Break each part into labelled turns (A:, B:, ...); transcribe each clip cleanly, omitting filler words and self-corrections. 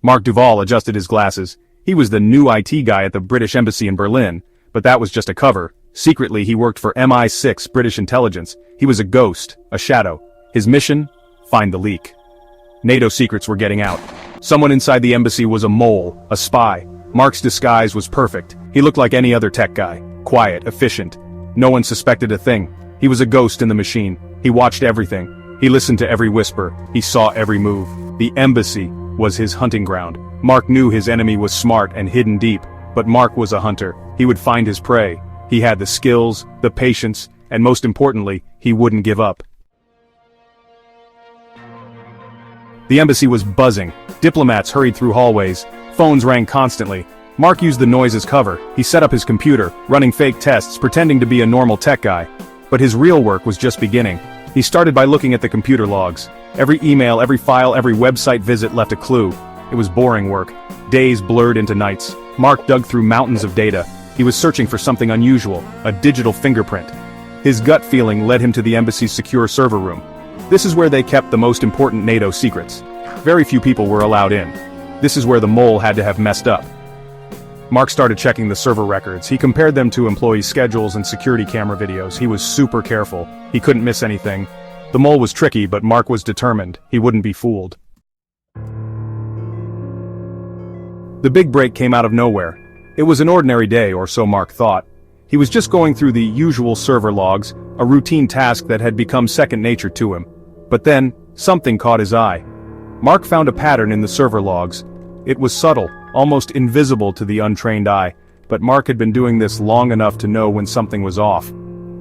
A: Mark Duvall adjusted his glasses. He was the new IT guy at the British Embassy in Berlin, but that was just a cover. Secretly, he worked for MI6 British intelligence. He was a ghost, a shadow. His mission? Find the leak. NATO secrets were getting out. Someone inside the embassy was a mole, a spy. Mark's disguise was perfect. He looked like any other tech guy. Quiet, efficient. No one suspected a thing. He was a ghost in the machine. He watched everything. He listened to every whisper. He saw every move. The embassy was his hunting ground. Mark knew his enemy was smart and hidden deep, but Mark was a hunter. He would find his prey. He had the skills, the patience, and most importantly, he wouldn't give up. The embassy was buzzing. Diplomats hurried through hallways. Phones rang constantly. Mark used the noise as cover. He set up his computer, running fake tests, pretending to be a normal tech guy. But his real work was just beginning. He started by looking at the computer logs. Every email, every file, every website visit left a clue. It was boring work. Days blurred into nights. Mark dug through mountains of data. He was searching for something unusual, a digital fingerprint. His gut feeling led him to the embassy's secure server room. This is where they kept the most important NATO secrets. Very few people were allowed in. This is where the mole had to have messed up. Mark started checking the server records. He compared them to employee schedules and security camera videos. He was super careful. He couldn't miss anything. The mole was tricky, but Mark was determined. He wouldn't be fooled. The big break came out of nowhere. It was an ordinary day, or so Mark thought. He was just going through the usual server logs, a routine task that had become second nature to him. But then, something caught his eye. Mark found a pattern in the server logs. It was subtle, almost invisible to the untrained eye, but Mark had been doing this long enough to know when something was off.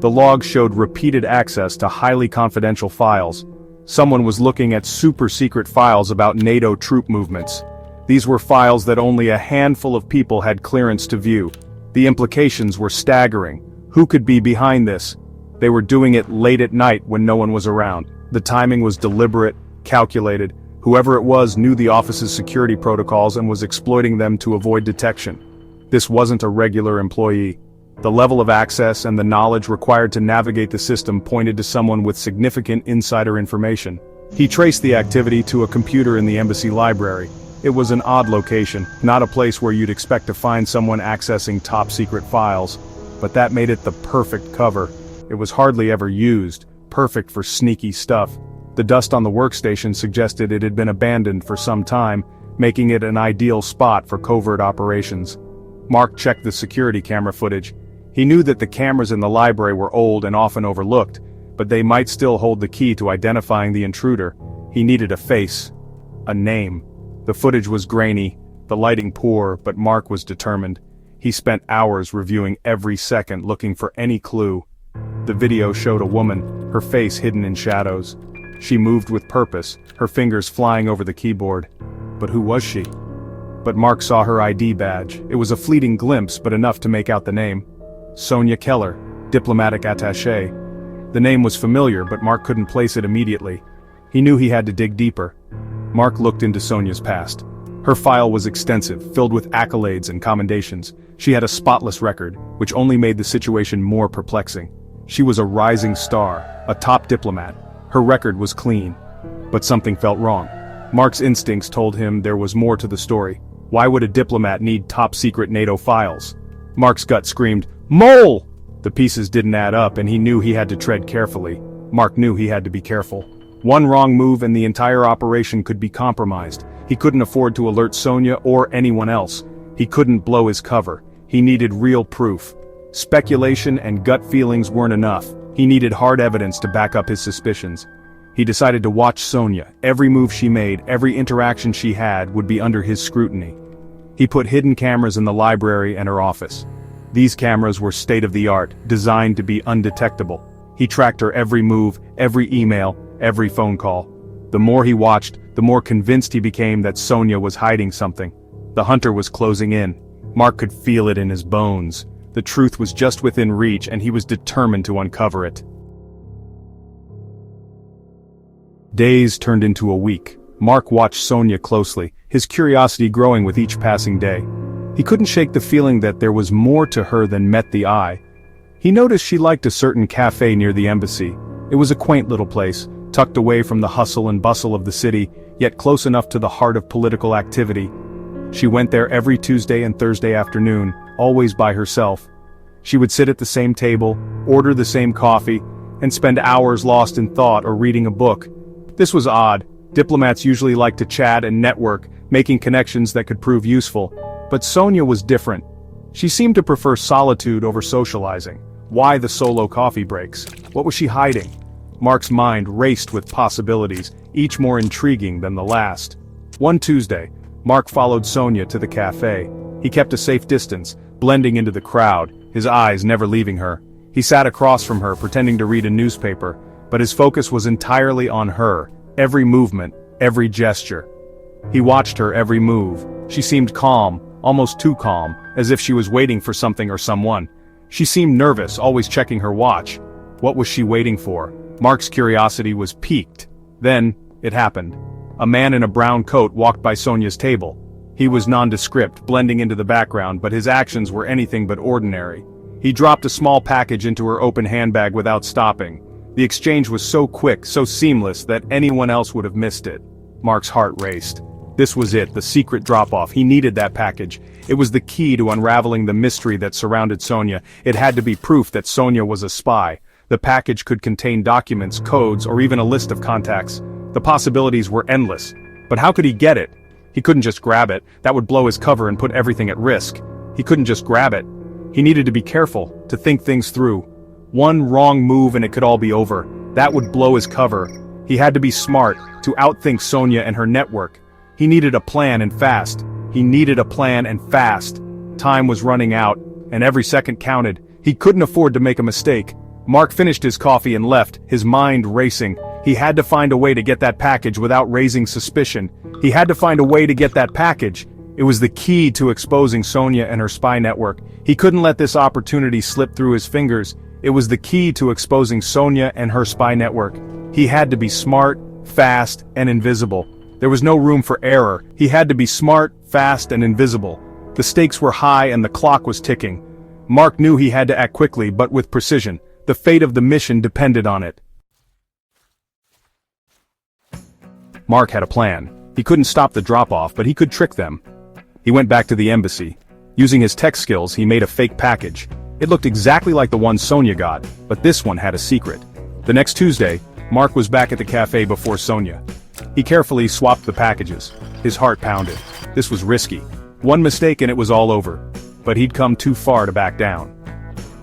A: The logs showed repeated access to highly confidential files. Someone was looking at super-secret files about NATO troop movements. These were files that only a handful of people had clearance to view. The implications were staggering. Who could be behind this? They were doing it late at night when no one was around. The timing was deliberate, calculated. Whoever it was knew the office's security protocols and was exploiting them to avoid detection. This wasn't a regular employee. The level of access and the knowledge required to navigate the system pointed to someone with significant insider information. He traced the activity to a computer in the embassy library. It was an odd location, not a place where you'd expect to find someone accessing top-secret files. But that made it the perfect cover. It was hardly ever used, perfect for sneaky stuff. The dust on the workstation suggested it had been abandoned for some time, making it an ideal spot for covert operations. Mark checked the security camera footage. He knew that the cameras in the library were old and often overlooked, but they might still hold the key to identifying the intruder. He needed a face, a name. The footage was grainy, the lighting poor, but Mark was determined. He spent hours reviewing every second looking for any clue. The video showed a woman, her face hidden in shadows. She moved with purpose, her fingers flying over the keyboard. But who was she? But Mark saw her ID badge. It was a fleeting glimpse, but enough to make out the name. Sonia Keller, diplomatic attaché. The name was familiar, but Mark couldn't place it immediately. He knew he had to dig deeper. Mark looked into Sonia's past. Her file was extensive, filled with accolades and commendations. She had a spotless record, which only made the situation more perplexing. She was a rising star, a top diplomat. Her record was clean. But something felt wrong. Mark's instincts told him there was more to the story. Why would a diplomat need top-secret NATO files? Mark's gut screamed, "Mole!" The pieces didn't add up, and he knew he had to tread carefully. Mark knew he had to be careful. One wrong move and the entire operation could be compromised. He couldn't afford to alert Sonia or anyone else. He couldn't blow his cover. He needed real proof. Speculation and gut feelings weren't enough. He needed hard evidence to back up his suspicions. He decided to watch Sonia. Every move she made, every interaction she had would be under his scrutiny. He put hidden cameras in the library and her office. These cameras were state-of-the-art, designed to be undetectable. He tracked her every move, every email, every phone call. The more he watched, the more convinced he became that Sonia was hiding something. The hunter was closing in. Mark could feel it in his bones. The truth was just within reach, and he was determined to uncover it. Days turned into a week. Mark watched Sonia closely, his curiosity growing with each passing day. He couldn't shake the feeling that there was more to her than met the eye. He noticed she liked a certain cafe near the embassy. It was a quaint little place, tucked away from the hustle and bustle of the city. yet close enough to the heart of political activity. She went there every Tuesday and Thursday afternoon, always by herself. She would sit at the same table, order the same coffee, and spend hours lost in thought or reading a book. This was odd. Diplomats usually like to chat and network, making connections that could prove useful. But Sonia was different. She seemed to prefer solitude over socializing. Why the solo coffee breaks? What was she hiding? Mark's mind raced with possibilities, each more intriguing than the last. One Tuesday, Mark followed Sonia to the cafe. He kept a safe distance, blending into the crowd, his eyes never leaving her. He sat across from her, pretending to read a newspaper, but his focus was entirely on her, every movement, every gesture. He watched her every move. She seemed calm, almost too calm, as if she was waiting for something or someone. She seemed nervous, always checking her watch. What was she waiting for? Mark's curiosity was piqued. Then, it happened. A man in a brown coat walked by Sonia's table. He was nondescript, blending into the background, but his actions were anything but ordinary. He dropped a small package into her open handbag without stopping. The exchange was so quick, so seamless, that anyone else would have missed it. Mark's heart raced. This was it, the secret drop-off. He needed that package. It was the key to unraveling the mystery that surrounded Sonia. It had to be proof that Sonia was a spy. The package could contain documents, codes, or even a list of contacts. The possibilities were endless. But how could he get it? He couldn't just grab it. That would blow his cover and put everything at risk. He couldn't just grab it. He needed to be careful, to think things through. One wrong move and it could all be over. That would blow his cover. He had to be smart, to outthink Sonia and her network. He needed a plan and fast. He needed a plan and fast. Time was running out, and every second counted. He couldn't afford to make a mistake. Mark finished his coffee and left, his mind racing. He had to find a way to get that package without raising suspicion. He had to find a way to get that package. It was the key to exposing Sonia and her spy network. He couldn't let this opportunity slip through his fingers. It was the key to exposing Sonia and her spy network. He had to be smart, fast, and invisible. There was no room for error. He had to be smart, fast, and invisible. The stakes were high and the clock was ticking. Mark knew he had to act quickly but with precision. The fate of the mission depended on it. Mark had a plan. He couldn't stop the drop-off, but he could trick them. He went back to the embassy. Using his tech skills, he made a fake package. It looked exactly like the one Sonia got, but this one had a secret. The next Tuesday, Mark was back at the cafe before Sonia. He carefully swapped the packages. His heart pounded. This was risky. One mistake and it was all over. But he'd come too far to back down.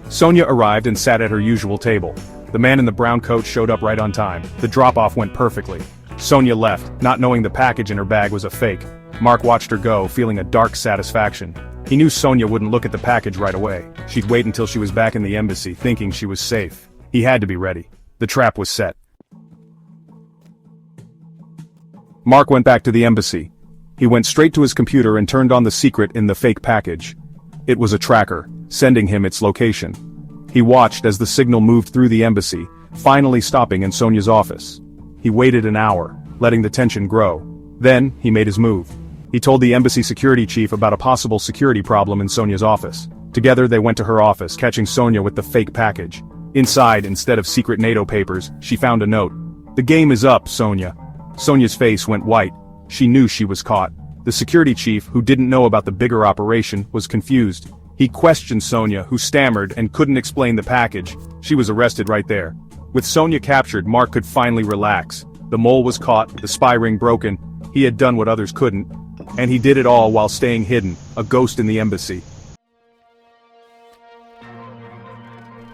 A: Sonia arrived and sat at her usual table. The man in the brown coat showed up right on time. The drop-off went perfectly. Sonia left, not knowing the package in her bag was a fake. Mark watched her go, feeling a dark satisfaction. He knew Sonia wouldn't look at the package right away. She'd wait until she was back in the embassy, thinking she was safe. He had to be ready. The trap was set. Mark went back to the embassy. He went straight to his computer and turned on the secret in the fake package. It was a tracker, sending him its location. He watched as the signal moved through the embassy, finally stopping in Sonia's office. He waited an hour, letting the tension grow. Then, he made his move. He told the embassy security chief about a possible security problem in Sonia's office. Together they went to her office, catching Sonia with the fake package. Inside, instead of secret NATO papers, she found a note. "The game is up, Sonia." Sonia's face went white. She knew she was caught. The security chief, who didn't know about the bigger operation, was confused. He questioned Sonia, who stammered and couldn't explain the package. She was arrested right there. With Sonia captured, Mark could finally relax. The mole was caught, the spy ring broken. He had done what others couldn't. And he did it all while staying hidden, a ghost in the embassy.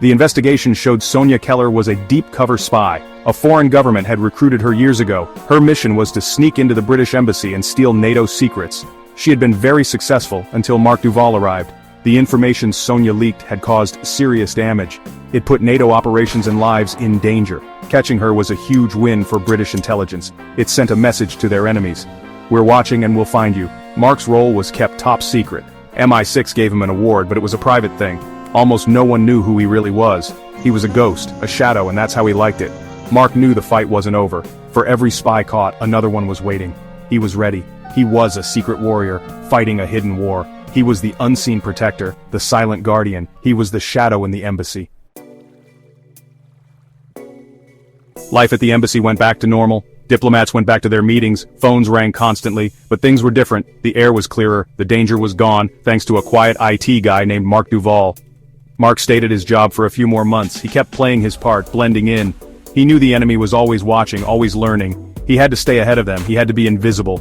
A: The investigation showed Sonia Keller was a deep-cover spy. A foreign government had recruited her years ago. Her mission was to sneak into the British embassy and steal NATO secrets. She had been very successful until Mark Duvall arrived. The information Sonia leaked had caused serious damage. It put NATO operations and lives in danger. Catching her was a huge win for British intelligence. It sent a message to their enemies. "We're watching and we'll find you." Mark's role was kept top secret. MI6 gave him an award, but it was a private thing. Almost no one knew who he really was. He was a ghost, a shadow, and that's how he liked it. Mark knew the fight wasn't over. For every spy caught, another one was waiting. He was ready. He was a secret warrior, fighting a hidden war. He was the unseen protector, the silent guardian. He was the shadow in the embassy. Life at the embassy went back to normal. Diplomats went back to their meetings, phones rang constantly, but things were different. The air was clearer, the danger was gone, thanks to a quiet IT guy named Mark Duvall. Mark stayed at his job for a few more months. He kept playing his part, blending in. He knew the enemy was always watching, always learning. He had to stay ahead of them, he had to be invisible.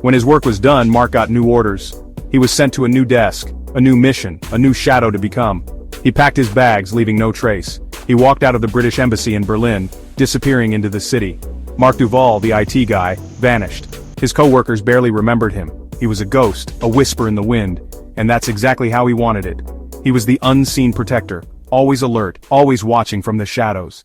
A: When his work was done, Mark got new orders. He was sent to a new desk, a new mission, a new shadow to become. He packed his bags, leaving no trace. He walked out of the British embassy in Berlin, disappearing into the city. Mark Duvall, the IT guy, vanished. His co-workers barely remembered him. He was a ghost, a whisper in the wind, and that's exactly how he wanted it. He was the unseen protector, always alert, always watching from the shadows.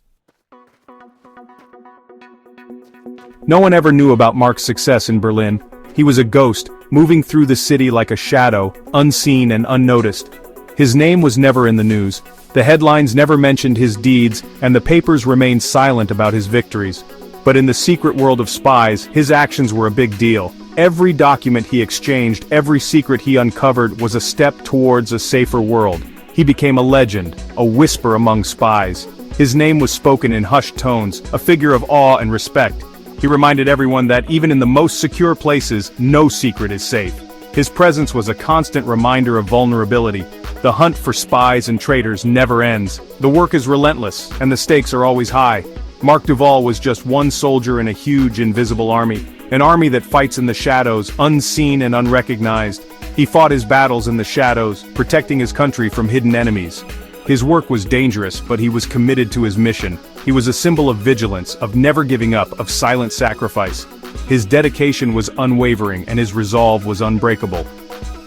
A: No one ever knew about Mark's success in Berlin. He was a ghost, moving through the city like a shadow, unseen and unnoticed. His name was never in the news. The headlines never mentioned his deeds, and the papers remained silent about his victories. But in the secret world of spies, his actions were a big deal. Every document he exchanged, every secret he uncovered was a step towards a safer world. He became a legend, a whisper among spies. His name was spoken in hushed tones, a figure of awe and respect. He reminded everyone that even in the most secure places, no secret is safe. His presence was a constant reminder of vulnerability. The hunt for spies and traitors never ends. The work is relentless, and the stakes are always high. Mark Duvall was just one soldier in a huge invisible army, an army that fights in the shadows, unseen and unrecognized. He fought his battles in the shadows, protecting his country from hidden enemies. His work was dangerous, but he was committed to his mission. He was a symbol of vigilance, of never giving up, of silent sacrifice. His dedication was unwavering, and his resolve was unbreakable.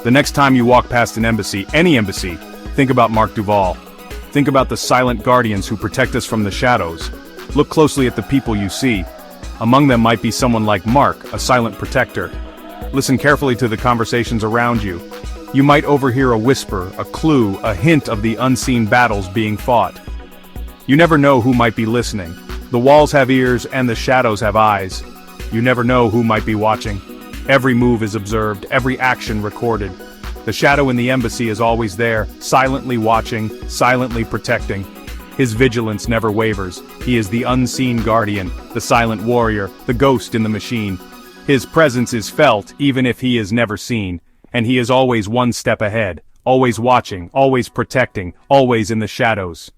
A: The next time you walk past an embassy, any embassy, think about Mark Duvall. Think about the silent guardians who protect us from the shadows. Look closely at the people you see. Among them might be someone like Mark, a silent protector. Listen carefully to the conversations around you. You might overhear a whisper, a clue, a hint of the unseen battles being fought. You never know who might be listening. The walls have ears and the shadows have eyes. You never know who might be watching. Every move is observed, every action recorded. The shadow in the embassy is always there, silently watching, silently protecting. His vigilance never wavers. He is the unseen guardian, the silent warrior, the ghost in the machine. His presence is felt even if he is never seen, and he is always one step ahead, always watching, always protecting, always in the shadows.